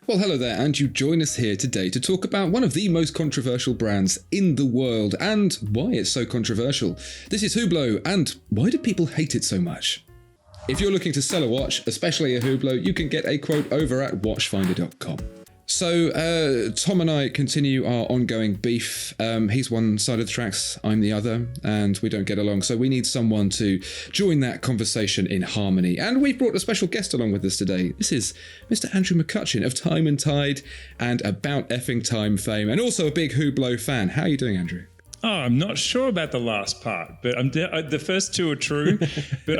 Well, hello there, and you join us here today to talk about one of the most controversial brands in the world and why it's so controversial. This is Hublot, and why do people hate it so much? If you're looking to sell a watch, especially a Hublot, you can get a quote over at watchfinder.com. So Tom and I continue our ongoing beef. He's one side of the tracks, I'm the other, and we don't get along. So we need someone to join that conversation in harmony. And we've brought a special guest along with us today. This is Mr. Andrew McUtchen of Time and Tide and About Effing Time fame, and also a big Hublot fan. How are you doing, Andrew? Oh, I'm not sure about the last part, but the first two are true. But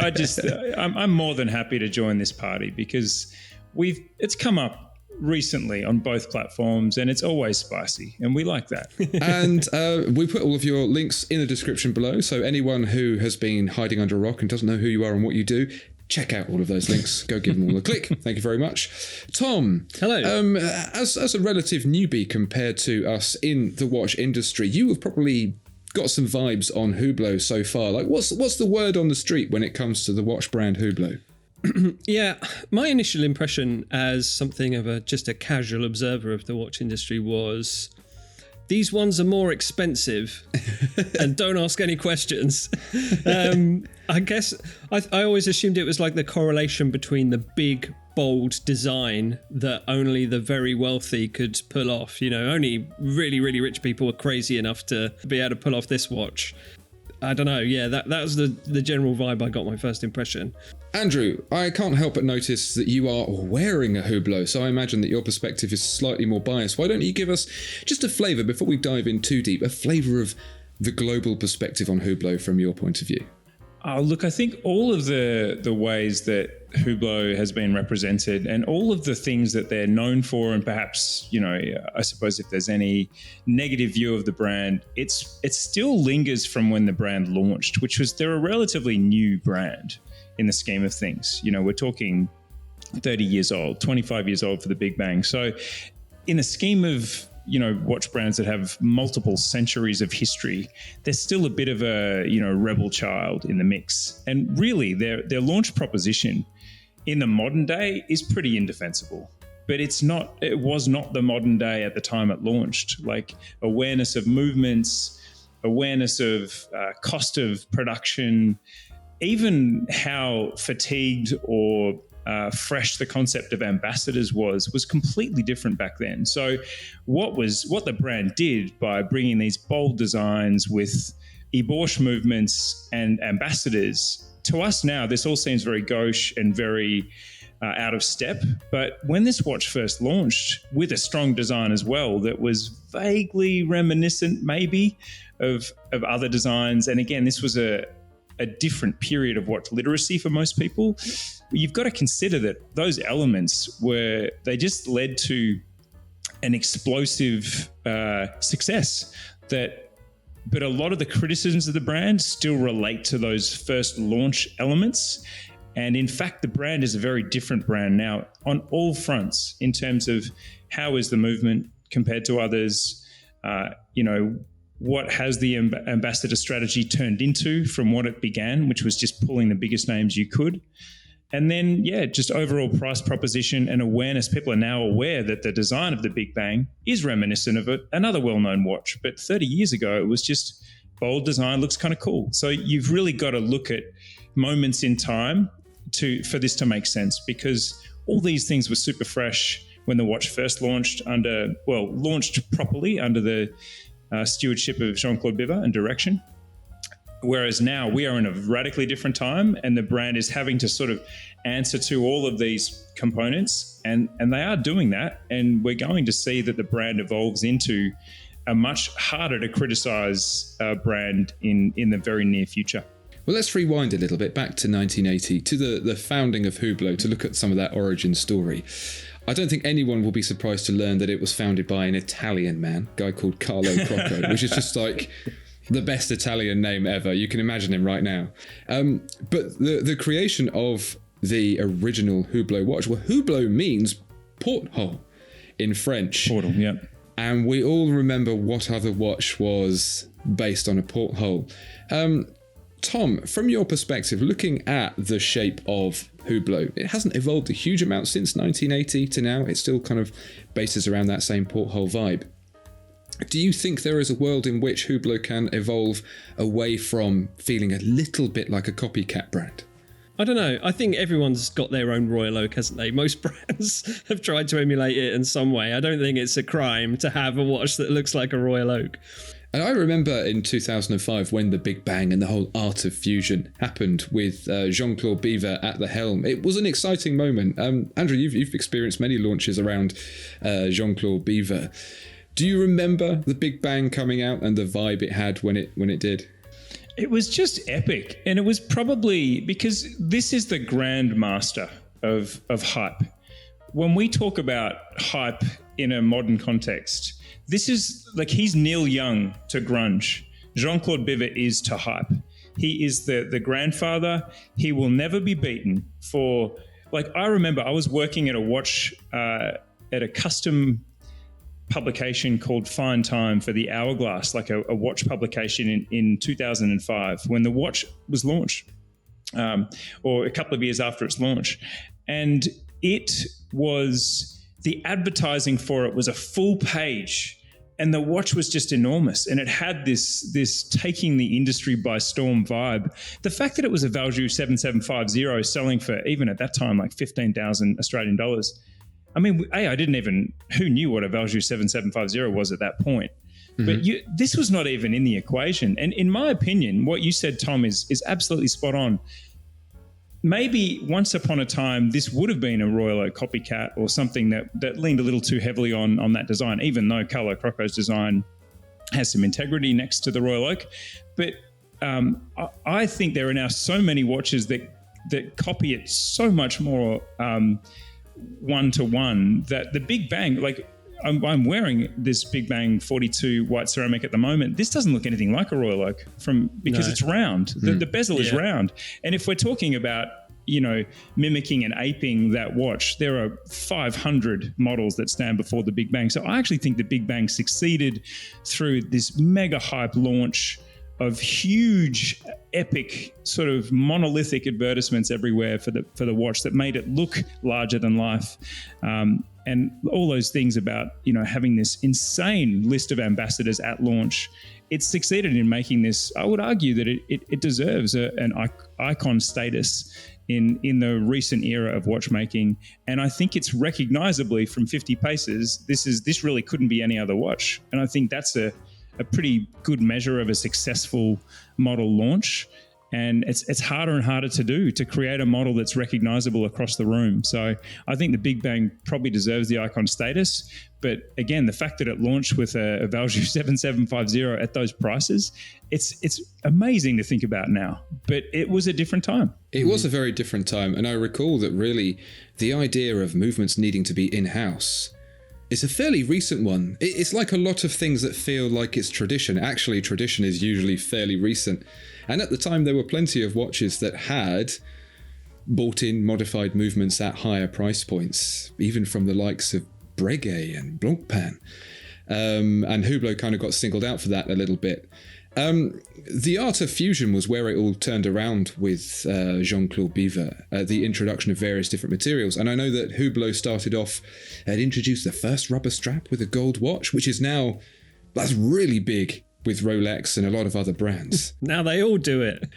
I'm more than happy to join this party because it's come up recently on both platforms and it's always spicy and we like that. And we put all of your links in the description below, so anyone who has been hiding under a rock and doesn't know who you are and what you do, check out all of those links. Go give them all a click. Thank you very much. Tom, hello. As a relative newbie compared to us in the watch industry, you have probably got some vibes on Hublot so far. Like, what's the word on the street when it comes to the watch brand Hublot? Yeah, my initial impression as something of just a casual observer of the watch industry was these ones are more expensive and don't ask any questions. I guess I always assumed it was like the correlation between the big, bold design that only the very wealthy could pull off. You know, only really, really rich people were crazy enough to be able to pull off this watch. I don't know. Yeah, that was the general vibe I got my first impression. Andrew, I can't help but notice that you are wearing a Hublot, so I imagine that your perspective is slightly more biased. Why don't you give us just a flavour, before we dive in too deep, a flavour of the global perspective on Hublot from your point of view? Look, I think all of the ways that Hublot has been represented and all of the things that they're known for, and perhaps, you know, I suppose if there's any negative view of the brand, it still lingers from when the brand launched, which was they're a relatively new brand in the scheme of things. You know, we're talking 30 years old, 25 years old for the Big Bang. So in the scheme of, you know, watch brands that have multiple centuries of history, there's still a bit of a, you know, rebel child in the mix. And really their launch proposition in the modern day is pretty indefensible. But it was not the modern day at the time it launched. Like awareness of movements, awareness of cost of production, even how fatigued or fresh the concept of ambassadors was completely different back then. So what the brand did by bringing these bold designs with ébauche movements and ambassadors, to us now, this all seems very gauche and very out of step. But when this watch first launched with a strong design as well, that was vaguely reminiscent maybe of other designs. And again, this was a different period of watch literacy for most people. You've got to consider that those elements they just led to an explosive success but a lot of the criticisms of the brand still relate to those first launch elements. And in fact, the brand is a very different brand now on all fronts in terms of how is the movement compared to others, you know, what has the ambassador strategy turned into from what it began, which was just pulling the biggest names you could. And then, yeah, just overall price proposition and awareness. People are now aware that the design of the Big Bang is reminiscent of another well-known watch. But 30 years ago, it was just bold design, looks kind of cool. So you've really got to look at moments in time for this to make sense, because all these things were super fresh when the watch first launched properly under the stewardship of Jean-Claude Biver and direction. Whereas now we are in a radically different time and the brand is having to sort of answer to all of these components, and they are doing that. And we're going to see that the brand evolves into a much harder to criticize brand in the very near future. Well, let's rewind a little bit back to 1980, to the founding of Hublot, to look at some of that origin story. I don't think anyone will be surprised to learn that it was founded by an Italian man, a guy called Carlo Crocco, which is just like the best Italian name ever. You can imagine him right now. But the creation of the original Hublot watch, well, Hublot means porthole in French. Portal, yeah. And we all remember what other watch was based on a porthole. Tom, from your perspective, looking at the shape of Hublot, it hasn't evolved a huge amount since 1980 to now. It still kind of bases around that same porthole vibe. Do you think there is a world in which Hublot can evolve away from feeling a little bit like a copycat brand? I don't know. I think everyone's got their own Royal Oak, hasn't they? Most brands have tried to emulate it in some way. I don't think it's a crime to have a watch that looks like a Royal Oak. And I remember in 2005 when the Big Bang and the whole art of fusion happened with Jean-Claude Biver at the helm. It was an exciting moment. Andrew, you've experienced many launches around Jean-Claude Biver. Do you remember the Big Bang coming out and the vibe it had when it did? It was just epic. And it was probably because this is the grandmaster of hype. When we talk about hype in a modern context, this is like he's Neil Young to grunge. Jean-Claude Biver is to hype. He is the grandfather. He will never be beaten for, like, I remember I was working at a watch, at a custom publication called Fine Time for the Hourglass, like a watch publication in 2005 when the watch was launched, or a couple of years after its launch. And it was, the advertising for it was a full page, and the watch was just enormous. And it had this taking the industry by storm vibe. The fact that it was a Valjoux 7750 selling for, even at that time, like 15,000 Australian dollars. I mean, who knew what a Valjoux 7750 was at that point? Mm-hmm. But this was not even in the equation. And in my opinion, what you said, Tom, is absolutely spot on. Maybe once upon a time, this would have been a Royal Oak copycat or something that leaned a little too heavily on that design, even though Carlo Crocco's design has some integrity next to the Royal Oak. But I think there are now so many watches that copy it so much more one-to-one that the Big Bang, like I'm wearing this Big Bang 42 white ceramic at the moment. This doesn't look anything like a Royal Oak because it's round. The bezel is round. And if we're talking about, mimicking and aping that watch, there are 500 models that stand before the Big Bang. So I actually think the Big Bang succeeded through this mega hype launch of huge, epic, sort of monolithic advertisements everywhere for the watch that made it look larger than life, and all those things about having this insane list of ambassadors at launch. It succeeded in making this. I would argue that it deserves an icon status in the recent era of watchmaking, and I think it's recognizably from 50 paces. This really couldn't be any other watch, and I think that's a pretty good measure of a successful model launch. And it's harder and harder to do, to create a model that's recognizable across the room. So I think the Big Bang probably deserves the icon status. But again, the fact that it launched with a Valjoux 7750 at those prices, it's amazing to think about now. But it was a different time. It was a very different time. And I recall that really the idea of movements needing to be in-house, it's a fairly recent one. It's like a lot of things that feel like it's tradition. Actually, tradition is usually fairly recent. And at the time, there were plenty of watches that had bought in modified movements at higher price points, even from the likes of Breguet and Blancpain. And Hublot kind of got singled out for that a little bit. The art of fusion was where it all turned around with Jean-Claude Biver, the introduction of various different materials. And I know that Hublot started off and introduced the first rubber strap with a gold watch, which is now, that's really big with Rolex and a lot of other brands. Now they all do it.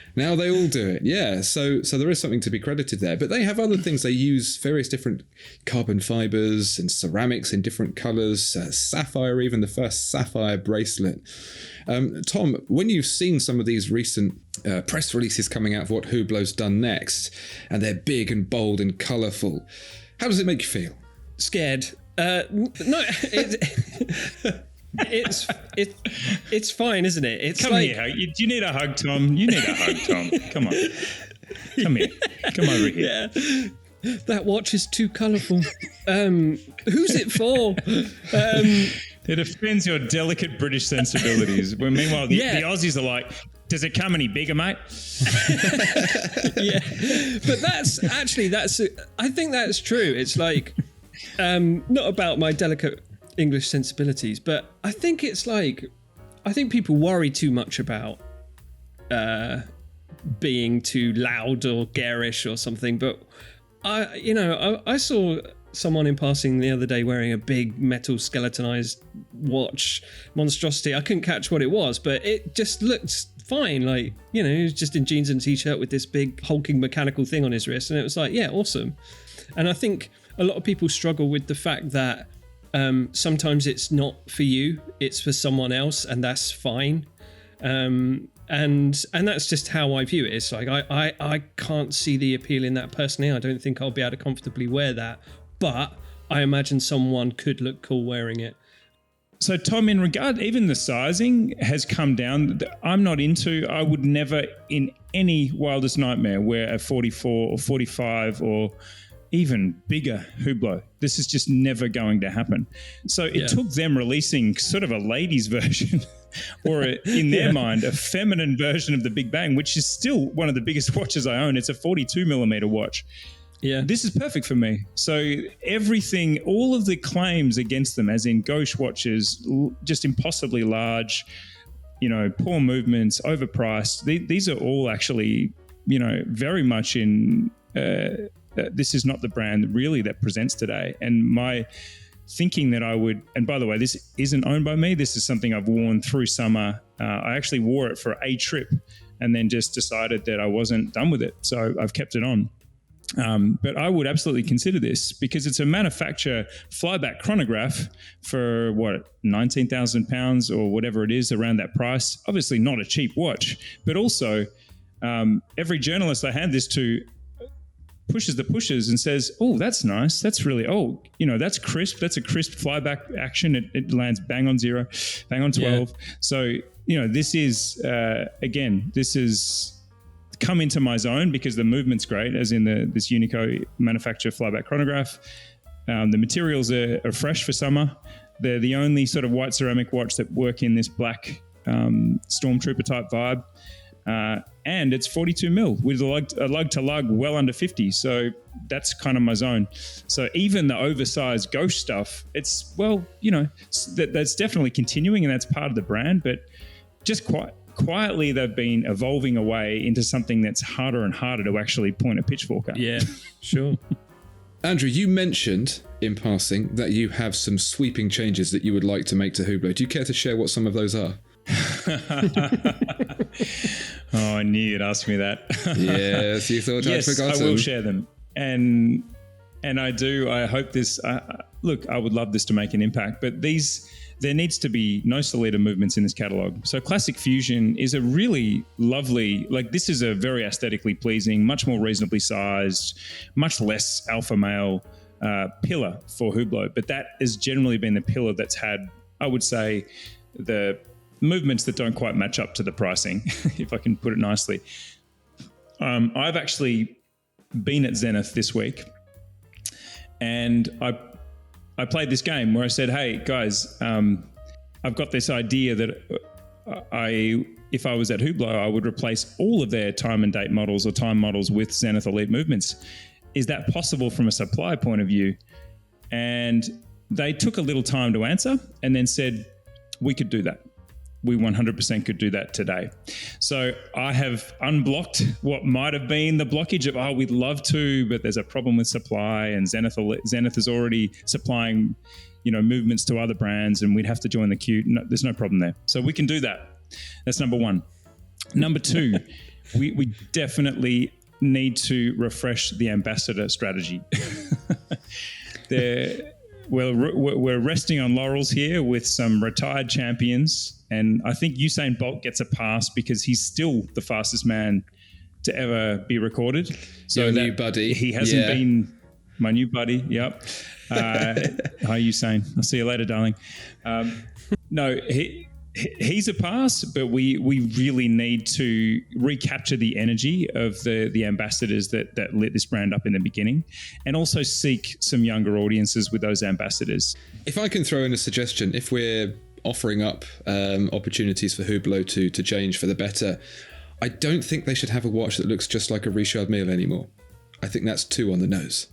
Yeah. So there is something to be credited there. But they have other things. They use various different carbon fibers and ceramics in different colors, sapphire, even the first sapphire bracelet. Tom, when you've seen some of these recent press releases coming out of what Hublot's done next, and they're big and bold and colorful, how does it make you feel? Scared. No, it's fine, isn't it? It's Come here. Do you need a hug, Tom? You need a hug, Tom. Come on. Come here. Come over here. Yeah. That watch is too colourful. Who's it for? It offends your delicate British sensibilities. When meanwhile, the Aussies are like, does it come any bigger, mate? Yeah. But I think that's true. It's like, not about my delicate English sensibilities, but I think it's like, I think people worry too much about being too loud or garish or something, but I saw someone in passing the other day wearing a big metal skeletonized watch monstrosity. I couldn't catch what it was, but it just looked fine. Like, he was just in jeans and t-shirt with this big hulking mechanical thing on his wrist, and it was like, yeah, awesome. And I think a lot of people struggle with the fact that sometimes it's not for you, it's for someone else, and that's fine. And that's just how I view it. It's like I can't see the appeal in that personally. I don't think I'll be able to comfortably wear that, but I imagine someone could look cool wearing it. So, Tom, in regard, even the sizing has come down. I would never in any wildest nightmare wear a 44 or 45 or even bigger Hublot. This is just never going to happen. So it took them releasing sort of a ladies version or in their mind, a feminine version of the Big Bang, which is still one of the biggest watches I own. It's a 42 millimeter watch. Yeah, this is perfect for me. So everything, all of the claims against them, as in gauche watches, just impossibly large, poor movements, overpriced. These are all actually, very much in. This is not the brand really that presents today. And my thinking that I would, and by the way, this isn't owned by me. This is something I've worn through summer. I actually wore it for a trip and then just decided that I wasn't done with it. So I've kept it on. But I would absolutely consider this because it's a manufacturer flyback chronograph for £19,000 or whatever it is around that price. Obviously not a cheap watch, but also every journalist I hand this to pushes the pushes and says, oh, that's nice. That's really, that's crisp. That's a crisp flyback action. It lands bang on 0, bang on 12. Yeah. So, this is, this is come into my zone because the movement's great, as in this Unico manufacturer flyback chronograph. The materials are fresh for summer. They're the only sort of white ceramic watch that work in this black stormtrooper type vibe. And it's 42 mil with a lug to lug well under 50. So that's kind of my zone. So even the oversized ghost stuff, it's, that's definitely continuing and that's part of the brand, but just quietly they've been evolving away into something that's harder and harder to actually point a pitchfork at. Yeah, sure. Andrew, you mentioned in passing that you have some sweeping changes that you would like to make to Hublot. Do you care to share what some of those are? Oh, I knew you'd ask me that. Yes, you thought I'd forgotten. Yes, I will share them. And I do. I hope this... look, I would love this to make an impact, but there needs to be no Solita movements in this catalog. So Classic Fusion is a really lovely... this is a very aesthetically pleasing, much more reasonably sized, much less alpha male pillar for Hublot. But that has generally been the pillar that's had, I would say, the movements that don't quite match up to the pricing, if I can put it nicely. I've actually been at Zenith this week and I played this game where I said, hey guys, I've got this idea that if I was at Hublot, I would replace all of their time and date models or time models with Zenith Elite movements. Is that possible from a supply point of view? And they took a little time to answer and then said, we could do that. We 100% could do that today. So I have unblocked what might have been the blockage of, we'd love to, but there's a problem with supply and Zenith is already supplying, movements to other brands and we'd have to join the queue. No, there's no problem there. So we can do that. That's number one. Number two, we definitely need to refresh the ambassador strategy. We're resting on laurels here with some retired champions. And I think Usain Bolt gets a pass because he's still the fastest man to ever be recorded. So your new buddy. He hasn't been my new buddy. Yep. Hi, Usain. I'll see you later, darling. No, he's a pass, but we really need to recapture the energy of the ambassadors that lit this brand up in the beginning and also seek some younger audiences with those ambassadors. If I can throw in a suggestion, if we're offering up opportunities for Hublot to change for the better, I don't think they should have a watch that looks just like a Richard Mille anymore. I think that's too on the nose.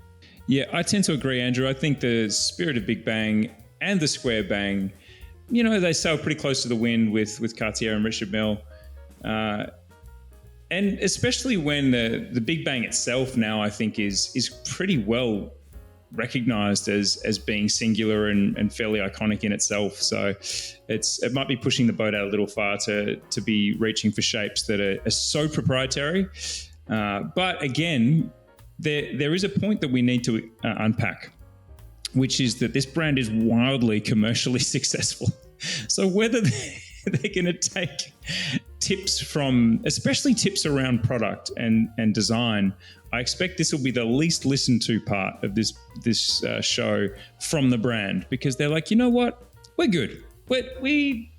Yeah, I tend to agree, Andrew. I think the spirit of Big Bang and the Square Bang, they sail pretty close to the wind with Cartier and Richard Mille. And especially when the Big Bang itself now, I think, is pretty well recognized as being singular and fairly iconic in itself. So it might be pushing the boat out a little far to be reaching for shapes that are so proprietary. But again, there is a point that we need to unpack, which is that this brand is wildly commercially successful. So whether they're going to take tips from, especially tips around product and design, I expect this will be the least listened to part of this show from the brand, because they're like, you know what, we're good. We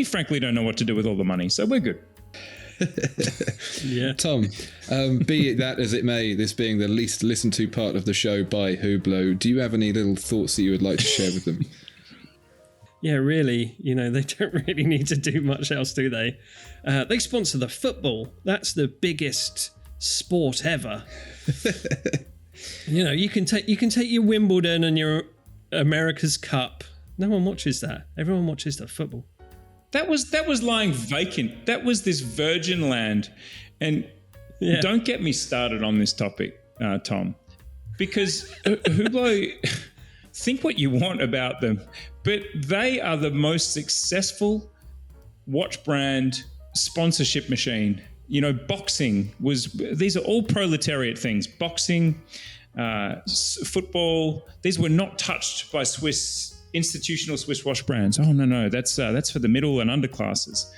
frankly don't know what to do with all the money, so we're good. Yeah, Tom, be it that as it may, this being the least listened to part of the show by Hublot, do you have any little thoughts that you would like to share with them? Yeah, really, they don't really need to do much else, do they? They sponsor the football. That's the biggest sport ever. You can take your Wimbledon and your America's Cup. No one watches that. Everyone watches the football. That was lying vacant. That was this virgin land. And don't get me started on this topic, Tom, because Hublot, think what you want about them, but they are the most successful watch brand sponsorship machine. Boxing these are all proletariat things. Boxing, football, these were not touched by institutional Swiss watch brands. Oh, no, that's for the middle and underclasses.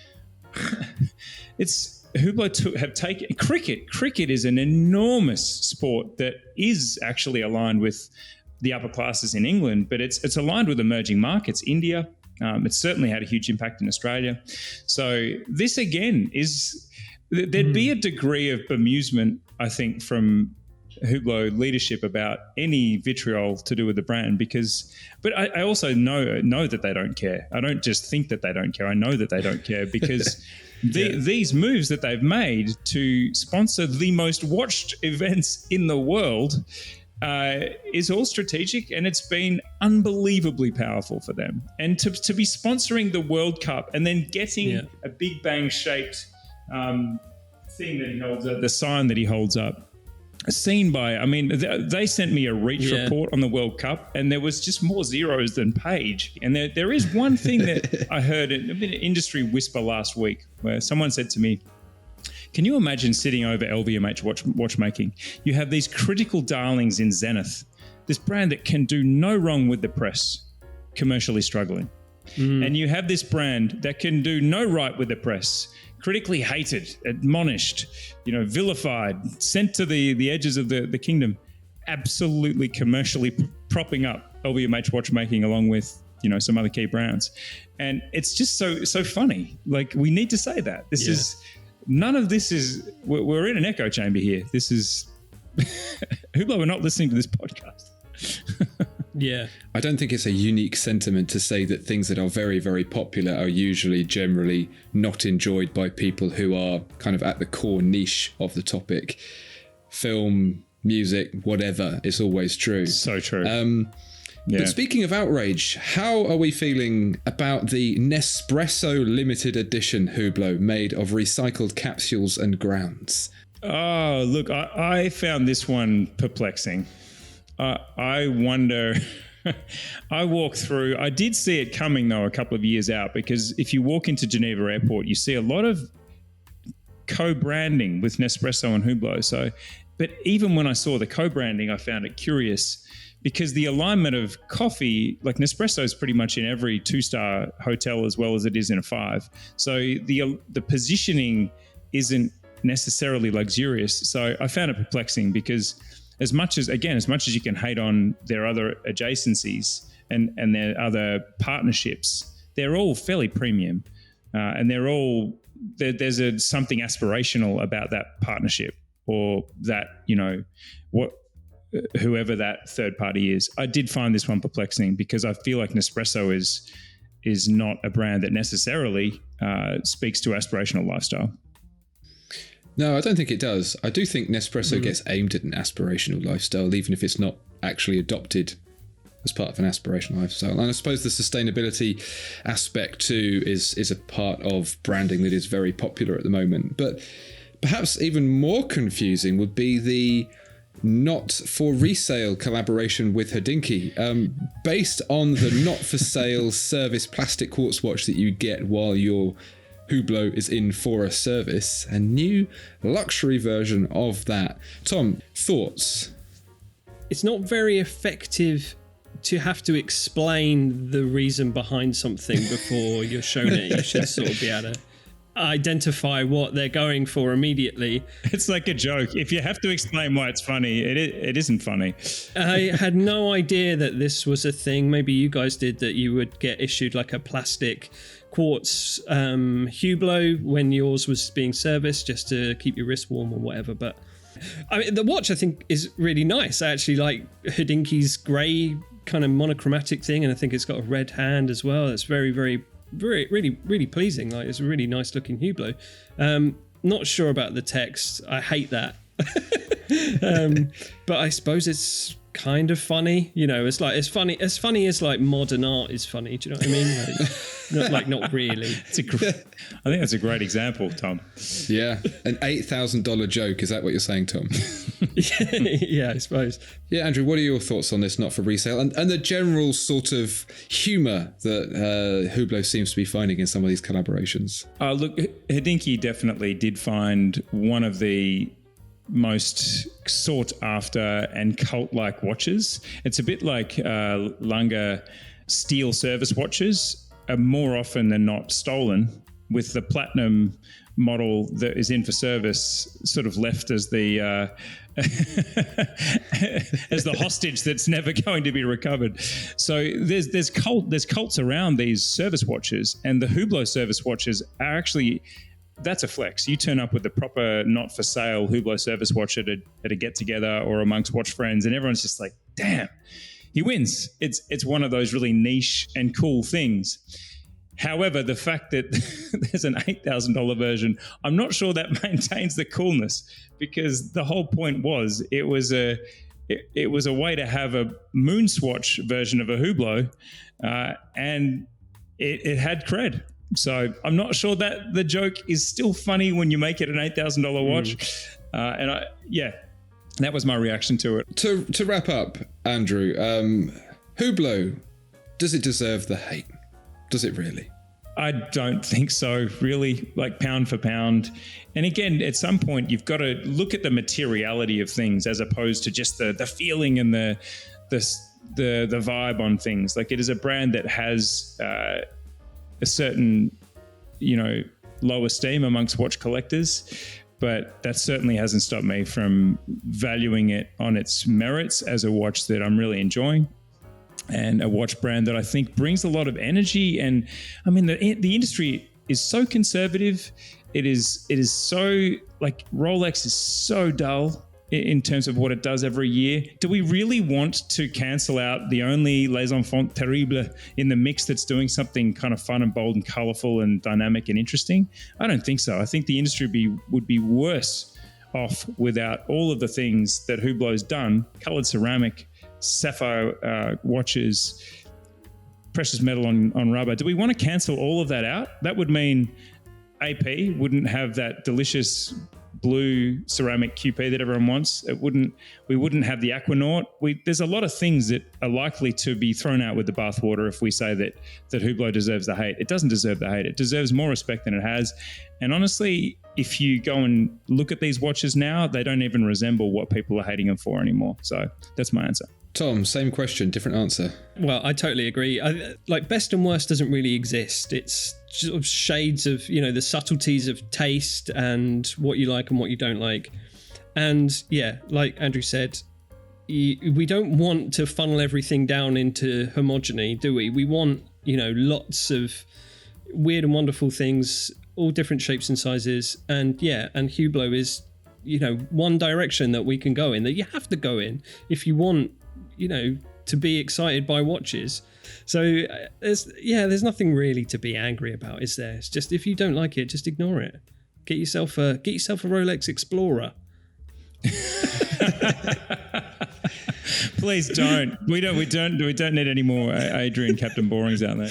It's Hublot have taken cricket. Cricket is an enormous sport that is actually aligned with the upper classes in England, but it's aligned with emerging markets, India. It's certainly had a huge impact in Australia. So this again there'd be a degree of bemusement, I think, from Hublot leadership about any vitriol to do with the brand, but I also know that they don't care. I don't just think that they don't care. I know that they don't care, because these moves that they've made to sponsor the most watched events in the world is all strategic, and it's been unbelievably powerful for them. And to be sponsoring the World Cup and then getting a Big Bang shaped thing that he holds up, the sign that he holds up, seen by, they sent me a reach report on the World Cup, and there was just more zeros than page. And there is one thing that I heard in an industry whisper last week, where someone said to me, can you imagine sitting over LVMH watchmaking? You have these critical darlings in Zenith, this brand that can do no wrong with the press, commercially struggling. And you have this brand that can do no right with the press, critically hated, admonished, vilified, sent to the edges of the kingdom, absolutely commercially propping up LVMH watchmaking along with, some other key brands. And it's just so funny. Like, we need to say that. This is... None of this is... We're in an echo chamber here. This is... Hublot, we're not listening to this podcast. Yeah. I don't think it's a unique sentiment to say that things that are very, very popular are usually generally not enjoyed by people who are kind of at the core niche of the topic. Film, music, whatever, it's always true. So true. But speaking of outrage, how are we feeling about the Nespresso limited edition Hublot made of recycled capsules and grounds? Oh, look, I found this one perplexing. I wonder... I walked through... I did see it coming, though, a couple of years out, because if you walk into Geneva Airport, you see a lot of co-branding with Nespresso and Hublot. But even when I saw the co-branding, I found it curious, because the alignment of coffee, like Nespresso is pretty much in every 2-star hotel as well as it is in a 5. So the positioning isn't necessarily luxurious. So I found it perplexing, because as much as you can hate on their other adjacencies and their other partnerships, they're all fairly premium. And there's something aspirational about that partnership, or that, whoever that third party is. I did find this one perplexing, because I feel like Nespresso is not a brand that necessarily speaks to aspirational lifestyle. No, I don't think it does. I do think Nespresso gets aimed at an aspirational lifestyle, even if it's not actually adopted as part of an aspirational lifestyle. And I suppose the sustainability aspect too is a part of branding that is very popular at the moment. But Perhaps even more confusing would be the not for resale collaboration with Hodinkee, based on the not for sale service plastic quartz watch that you get while your Hublot is in for a service. A new luxury version of that. Tom, thoughts? It's not very effective to have to explain the reason behind something before you're shown it. You should sort of be able to identify what they're going for immediately. It's like a joke. If you have to explain why it's funny, it isn't funny. I had no idea that this was a thing. Maybe you guys did, that you would get issued like a plastic quartz Hublot when yours was being serviced, just to keep your wrist warm or whatever. But I mean, the watch I think is really nice. I actually like Hodinkee's grey kind of monochromatic thing, and I think it's got a red hand as well. It's very, very, really pleasing. Like, it's a really nice looking Hublot. Not sure about the text. I hate that. But I suppose it's kind of funny. You know, it's like as funny as like modern art is funny. Do you know what I mean? Not really. I think that's a great example, Tom. Yeah, an $8,000 joke. Is that what you're saying, Tom? Yeah, I suppose. Yeah, Andrew, what are your thoughts on this not for resale and the general sort of humour that Hublot seems to be finding in some of these collaborations? Look, Hodinkee definitely did find one of the most sought after and cult-like watches. It's a bit like Lange steel service watches are more often than not stolen, with the platinum model that is in for service sort of left as the as the hostage that's never going to be recovered. So there's cults around these service watches, and the Hublot service watches are actually, that's a flex. You turn up with the proper not for sale Hublot service watch at a get together or amongst watch friends, and everyone's just like, damn, he wins. It's one of those really niche and cool things. However, the fact that there's an $8,000 version, I'm not sure that maintains the coolness, because the whole point was it was a way to have a moon swatch version of a Hublot, and it had cred. So I'm not sure that the joke is still funny when you make it an $8,000 watch. That was my reaction to it. To wrap up, Andrew, Hublot, does it deserve the hate? Does it really? I don't think so, really, like pound for pound. And again, at some point, you've got to look at the materiality of things as opposed to just the feeling and the vibe on things. Like, it is a brand that has a certain, low esteem amongst watch collectors, but that certainly hasn't stopped me from valuing it on its merits as a watch that I'm really enjoying, and a watch brand that I think brings a lot of energy. And I mean, the industry is so conservative. It is so, like, Rolex is so dull in terms of what it does every year. Do we really want to cancel out the only Les Enfants Terribles in the mix that's doing something kind of fun and bold and colorful and dynamic and interesting? I don't think so. I think the industry would be worse off without all of the things that Hublot's done: colored ceramic, sapphire watches, precious metal on rubber. Do we want to cancel all of that out? That would mean AP wouldn't have that delicious blue ceramic QP that everyone wants. We wouldn't have the Aquanaut. There's a lot of things that are likely to be thrown out with the bathwater if we say that Hublot deserves the hate. It doesn't deserve the hate. It deserves more respect than it has. And honestly, if you go and look at these watches now, they don't even resemble what people are hating them for anymore. So that's my answer. Tom, same question, different answer. Well, I totally agree. Like, best and worst doesn't really exist. It's sort of shades of, the subtleties of taste and what you like and what you don't like. And yeah, like Andrew said, we don't want to funnel everything down into homogeny, do we? We want, lots of weird and wonderful things, all different shapes and sizes. And yeah, and Hublot is, one direction that we can go in, that you have to go in if you want, to be excited by watches. So there's nothing really to be angry about, is there? It's just, if you don't like it, just ignore it. Get yourself a Rolex Explorer. Please don't. We don't need any more Adrian Captain Borings out there.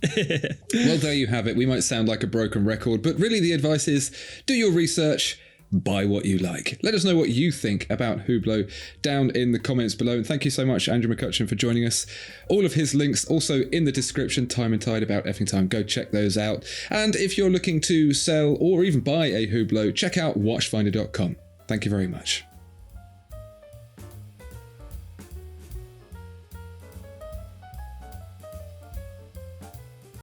Well, there you have it. We might sound like a broken record, but really the advice is do your research, buy what you like. Let us know what you think about Hublot down in the comments below. And thank you so much, Andrew McUtchen, for joining us. All of his links also in the description, Time and Tide, About Effing Time. Go check those out. And if you're looking to sell or even buy a Hublot, check out watchfinder.com. Thank you very much.